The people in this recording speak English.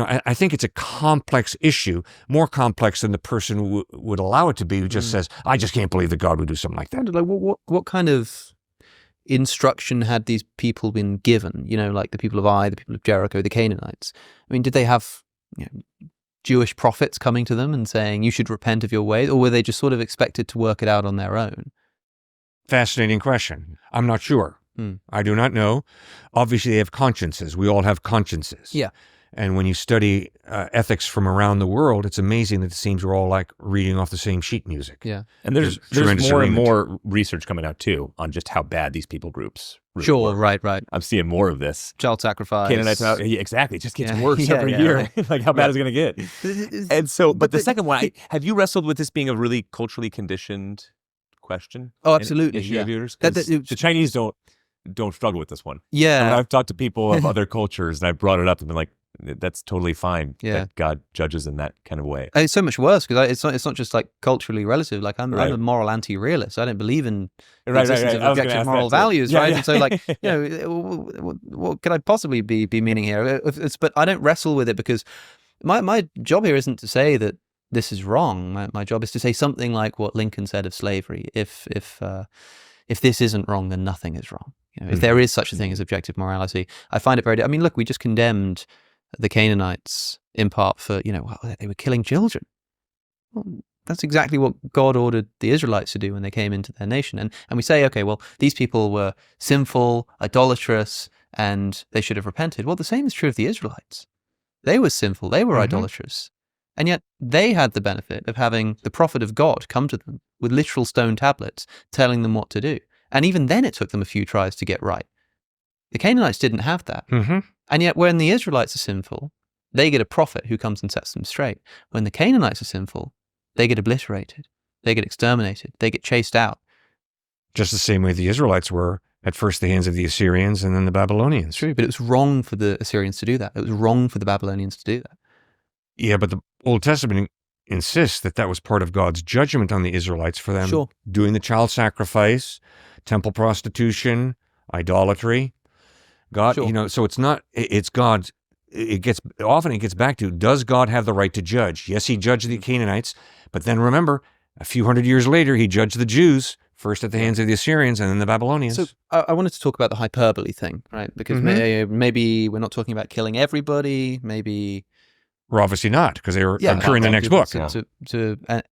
I think it's a complex issue, more complex than the person would allow it to be, who just says, I just can't believe that God would do something like that. Like, what kind of instruction had these people been given? Like the people of Ai, the people of Jericho, the Canaanites. I mean, did they have Jewish prophets coming to them and saying, you should repent of your ways? Or were they just sort of expected to work it out on their own? Fascinating question. I'm not sure. I do not know. Obviously, they have consciences. We all have consciences. Yeah. And when you study ethics from around the world, it's amazing that it seems we're all like reading off the same sheet music. Yeah. And there's more and more research coming out too on just how bad these people groups really sure, were. right. I'm seeing more of this. Child sacrifice. Canaanites, exactly. It just gets worse every year. Right. Like how bad is it going to get? And so, but the second one, have you wrestled with this being a really culturally conditioned question? Oh, absolutely. Issue of yours? That- The Chinese don't struggle with this one. Yeah. And I've talked to people of other cultures and I've brought it up and been like, that's totally fine that God judges in that kind of way. It's so much worse because it's not just like culturally relative. Like I'm a moral anti-realist. I don't believe in the existence of objective moral values, right? Yeah. And so like, what could I possibly be meaning here? But I don't wrestle with it because my job here isn't to say that this is wrong. My job is to say something like what Lincoln said of slavery. If this isn't wrong, then nothing is wrong. If there is such a thing as objective morality, I find it very. I mean, look, we just condemned the Canaanites in part for they were killing children. Well, that's exactly what God ordered the Israelites to do when they came into their nation. And we say, okay, well, these people were sinful, idolatrous, and they should have repented. Well, the same is true of the Israelites. They were sinful, they were idolatrous, and yet they had the benefit of having the prophet of God come to them with literal stone tablets telling them what to do. And even then it took them a few tries to get right. The Canaanites didn't have that. And yet when the Israelites are sinful, they get a prophet who comes and sets them straight. When the Canaanites are sinful, they get obliterated. They get exterminated. They get chased out. Just the same way the Israelites were at first the hands of the Assyrians and then the Babylonians. True, but it was wrong for the Assyrians to do that. It was wrong for the Babylonians to do that. Yeah, but the Old Testament insists that was part of God's judgment on the Israelites for them doing the child sacrifice, temple prostitution, idolatry. God, so it's God's. It gets back to, does God have the right to judge? Yes, he judged the Canaanites, but then remember, a few hundred years later, he judged the Jews, first at the hands of the Assyrians and then the Babylonians. So I wanted to talk about the hyperbole thing, right? Because maybe we're not talking about killing everybody, maybe... Well, obviously not, because they were occurring in the next book.